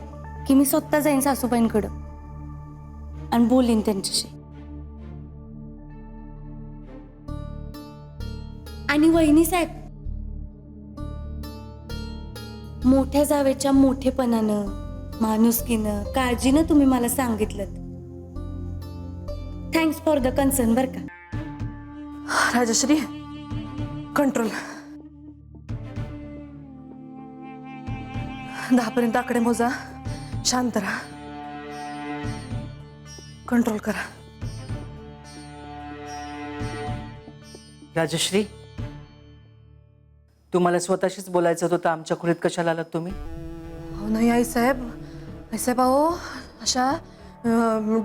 की मी स्वतः जाईन सासूबाईंकडं. आणि बोलीन त्यांच्याशी. आणि वहिनी साहेब, मोठ्या जावेच्या मोठेपणानं, माणुसकीनं, काळजीनं तुम्ही मला सांगितलं. थँक्स फॉर द कन्सर्न बर का. राजश्री, कंट्रोल. 10 पर्यंत आकडे मोजा. शांत राहा. कंट्रोल करा. राजश्री, तुम्हाला स्वतःशीच बोलायचं होतं, आमच्या खोलीत कशाला आलात तुम्ही? हो नाही आईसाहेब, आईसाहेब अहो, अशा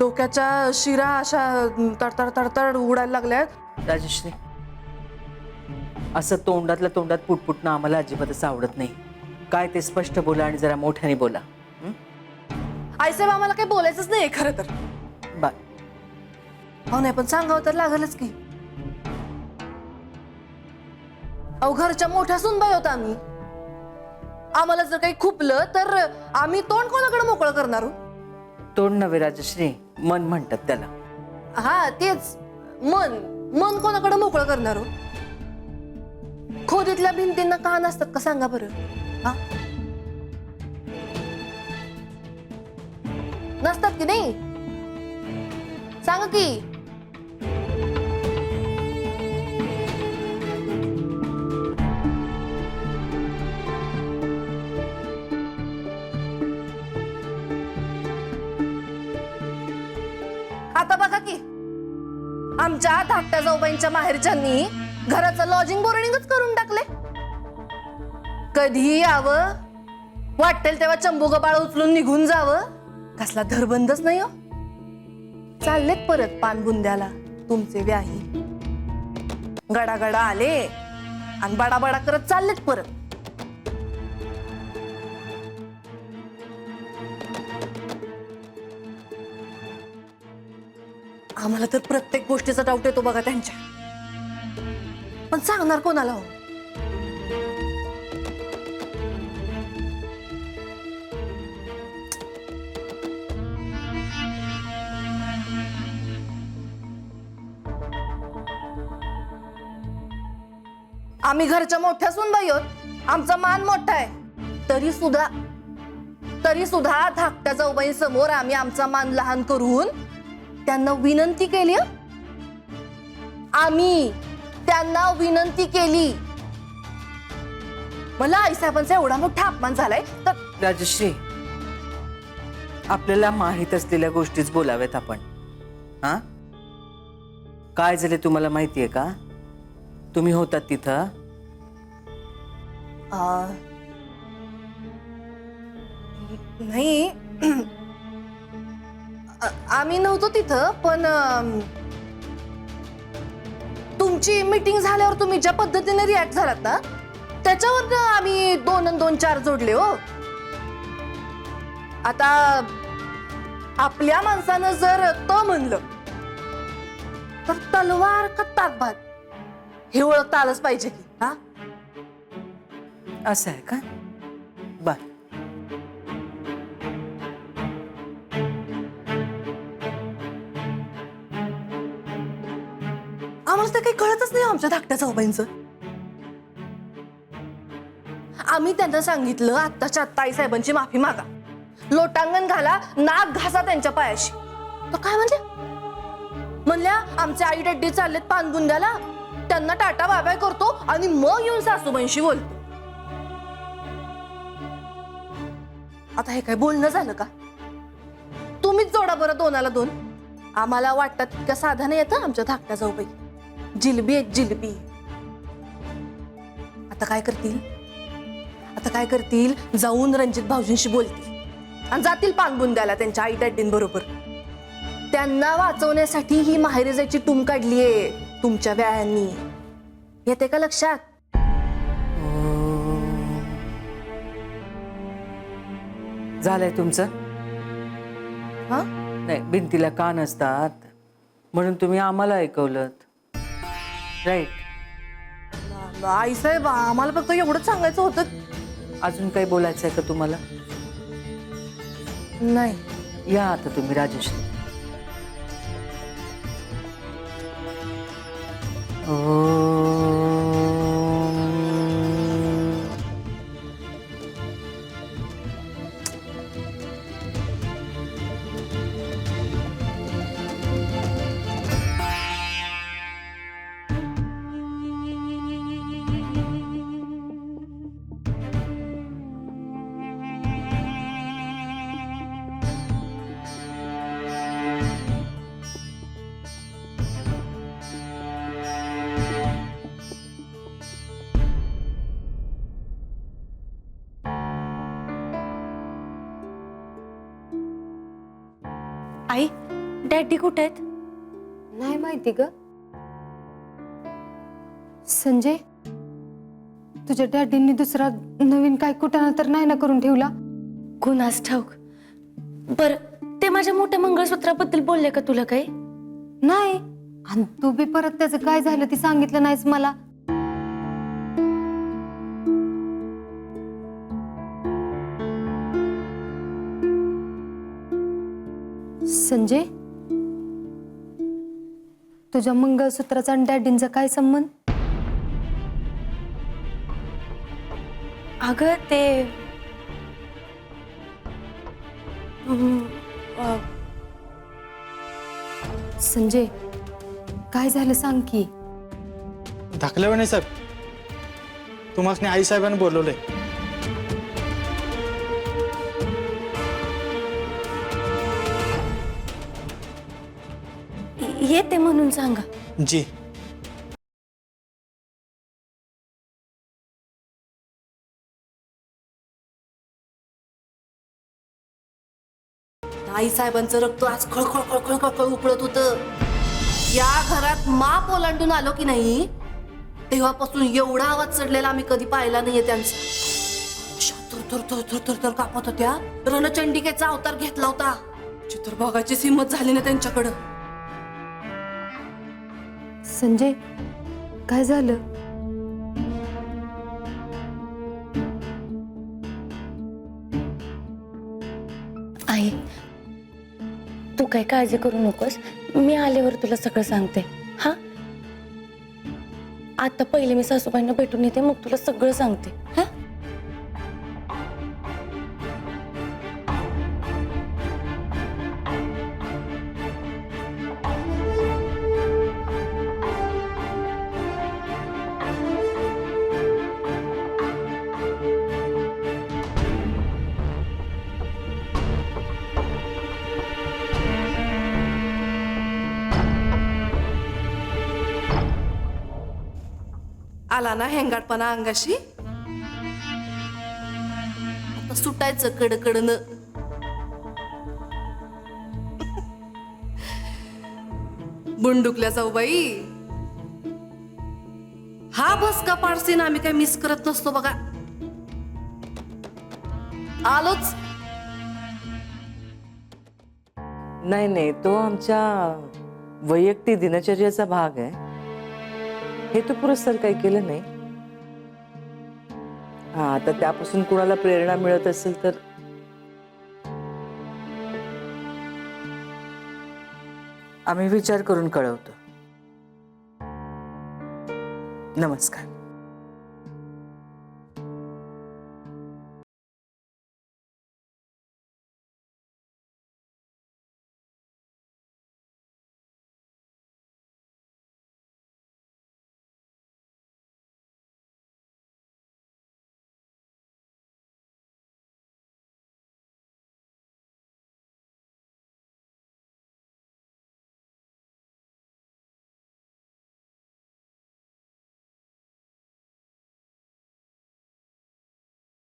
डोक्याच्या शिरा अशा तडतड तडतड उडायला लागल्यात. राजश्री, असं तोंडातल्या तोंडात पुटपुटणं आम्हाला अजिबातच आवडत नाही. काय ते स्पष्ट बोला आणि जरा मोठ्याने बोला. आईसाहेब आम्हाला काही बोलायचंच नाही खरं तर. बाय. हो नाही पण सांगावं तर लागलच की. अहो घरच्या मोठ्या सुनबाई होता आम्ही. आम्हाला जर काही खुपलं तर आम्ही तोंड कोणाकडे मोकळं करणार? तोंड नव्हे राजश्री, मन म्हणतात त्याला. हा तेच, मन. मन कोणाकडे मोकळं करणार? खोदीतल्या भिंतींना कान असतात का सांगा बरं? हा नसतात की नाही? सांगा की. आता बघा की, आमच्या धाकट्या जाऊबाईंच्या माहेरच्यांनी घराचं लॉजिंग बोर्डिंगच करून टाकले. कधीही यावं, वाटेल तेव्हा चंबुगबाळ उचलून निघून जावं, कसला धरबंदच नाही हो. चाललेत परत पानबुंद्याला तुमचे व्याही. गडागडा आले आणि बडाबडा करत चाललेत परत. आम्हाला तर प्रत्येक गोष्टीचा डाऊट येतो बघा त्यांच्या. पण सांगणार कोणाला हो? आम्ही घरच्या मोठ्या सुनबाई आहोत, आमचा मान मोठा आहे. तरी सुद्धा धाकट्या जाऊबाई समोर आम्ही आमचा मान लहान करून त्यांना विनंती केली. आम्ही त्यांना विनंती केली. मला आईसाहेबांचा एवढा मोठा अपमान झालाय तर. राजश्री, आपल्याला माहित असलेल्या गोष्टीच बोलाव्यात आपण. हा काय झाले तुम्हाला माहितीये का? तुम्ही होतात तिथं? नाही, आम्ही नव्हतो तिथं. पण तुमची मीटिंग झाल्यावर तुम्ही ज्या पद्धतीने रिॲक्ट झालात ना, त्याच्यावर आम्ही 2 आणि 2 4 जोडले हो. आता आपल्या माणसानं जर तो म्हणलं तर तलवार का ताकभात हे ओळखता आलंच पाहिजे की. हा असं आहे का? बर. आम्हाला तर काही कळतच नाही आमच्या धाकट्या जाऊबाईंचं. आम्ही त्यांना सांगितलं आत्ताच्या आत्ता आई साहेबांची माफी मागा, लोटांगण घाला, नाक घासा त्यांच्या पायाशी. तर काय म्हणल्या आमचे आई डड्डी चाललेत पानबुंद्याला, त्यांना टाटा बाय बाय करतो आणि मग येऊन सासूबाईंशी बोलतो. आता हे काय बोलणं झालं का? तुम्हीच जोडा बरं 2 ला 2. आम्हाला वाटतात तितक्या साधा येतं आमच्या धाकट्या जाऊबाई. जिलबी आहेत जिलबी. आता काय करतील? जाऊन रणजित भाऊजींशी बोलतील आणि जातील पानबुंद्याला त्यांच्या आई डॅडींबरोबर. त्यांना वाचवण्यासाठी ही माहेरी जायची टूम काढलीये तुमच्या व्यायांनी. येते का लक्षात? झालंय तुमचं? हा नाही, भिंतीला कान असतात म्हणून तुम्ही आम्हाला ऐकवलं. राईट. आई साहेब, आम्हाला फक्त एवढंच सांगायचं होतं. अजून काही बोलायचं आहे का तुम्हाला? नाही. या आता तुम्ही राजश्री. आई, डॅडी कुठे आहेत? नाही माहिती ग. संजय, तुझ्या डॅडींनी दुसरा नवीन काय कुटाणा तर नाही ना करून ठेवला? कुणास ठाऊक. बर, ते माझ्या मोठ्या मंगळसूत्राबद्दल बोलले का तुला काही? नाही. आणि तू बी परत त्याचं काय झालं ते सांगितलं नाहीस मला. संजय, तुझ्या मंगळसूत्राचा आणि डॅडींचा काय संबंध? अगं ते संजय, काय झालं सांग की. धाकल्यावाणी साहेब, तुम्हाला आई साहेबांनी बोलवलंय. येते म्हणून सांगा. जी. आई साहेबांचं रक्त आज खळखळ खळखळ खळखळ उकळत होतं. या घरात माप ओलांडून आलो की नाही, तेव्हापासून एवढा आवाज चढलेला आम्ही कधी पाहिला नाहीये त्यांचा. थर थर थर थर थर कापत होत्या. रणचंडिकेचा अवतार घेतला होता. चित्रभागाची हिंमत झाली ना त्यांच्याकडं. संजय, काय झालं? आई, तू काही काळजी करू नकोस. मी आल्यावर तुला सगळं सांगते. हा, आता पहिले मी सासूबाईंना भेटून येते, मग तुला सगळं सांगते. हा, आला ना हेंगाटपणा अंगाशी. आता सुटायचं कडकडनं. बुंडुकल्या जाऊ बाई. हा बस का पारसीन आम्ही काय मिस करत नसतो बघा. आलोच. नाही नाही, तो आमच्या वैयक्तिक दिनचर्याचा भाग आहे. हे तर पुरस्कार काही केलं नाही. हा, आता त्यापासून कुणाला प्रेरणा मिळत असेल तर आम्ही विचार करून कळवतो. नमस्कार.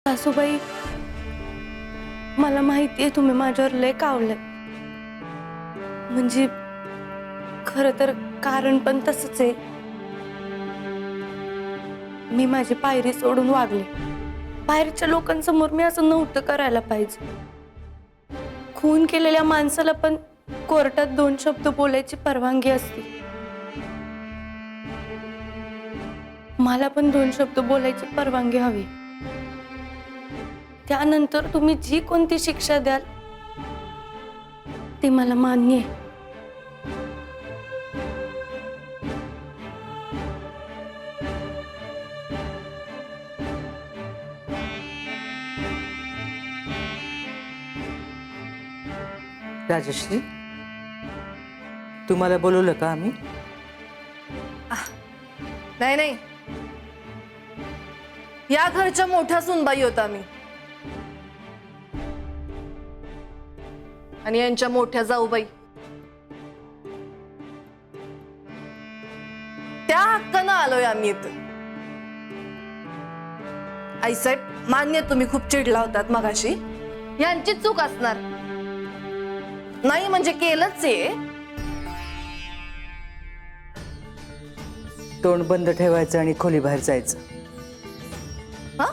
सासूबाई, मला माहितीये तुम्ही माझ्यावर लय कावलं. म्हणजे खरं तर कारण पण तसंच आहे. मी माझी पायरी सोडून वागले. बाहेरच्या लोकांसमोर मी असं नव्हतं करायला पाहिजे. खून केलेल्या माणसाला पण कोर्टात 2 शब्द बोलायची परवानगी असते. मला पण 2 शब्द बोलायची परवानगी हवी. त्यानंतर तुम्ही जी कोणती शिक्षा द्याल ते मला मान्य आहे. राजश्री, तुम्हाला बोलवलं का आम्ही? नाही नाही, या घरच्या मोठ्या सुनबाई होता मी आणि यांच्या मोठ्या जाऊबाई. त्या हक्कानं आलोय आम्ही इथं. आईसाहेब, मान्य तुम्ही खूप चिडला होतात मगाशी, यांची चूक असणार. नाही म्हणजे केलंच आहे. तोंड बंद ठेवायचं आणि खोली बाहेर जायचं. हा?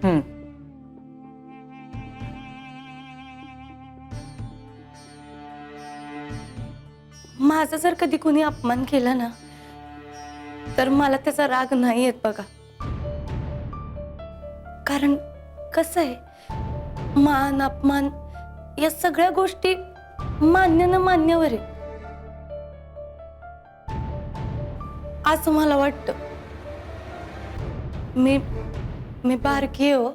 हम्म. माझा जर कधी कोणी अपमान केला ना, तर मला त्याचा राग नाही येत बघा. कारण कसं आहे, मान अपमान या सगळ्या गोष्टी मान्य न मान्यवर आहे असं मला वाटतं. मी बारकी आहे हो,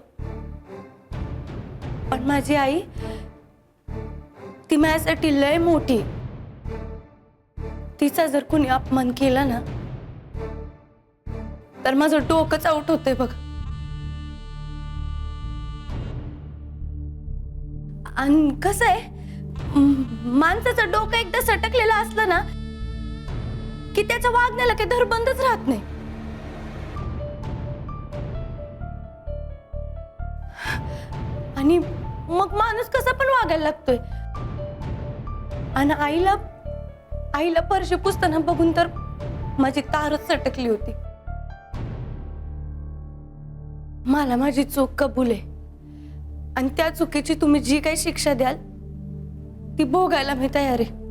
पण माझी आई ती माझ्यासाठी लय मोठी. तिचा जर कोणी अपमान केला ना, तर माझं डोकंच आउट होतंय बघ. आणि कसं आहे, माणसाचं डोकं एकदा सटकलेलं असलं ना, की त्याच्या वागण्याला काही धरबंदच राहत नाही. आणि मग माणूस कसा पण वागायला लागतोय. आणि आईला फरशी पुसताना बघून तर माझी तारच सटकली होती. मला माझी चूक कबूल आहे, आणि त्या चुकीची तुम्ही जी काही शिक्षा द्याल ती भोगायला मी तयार आहे.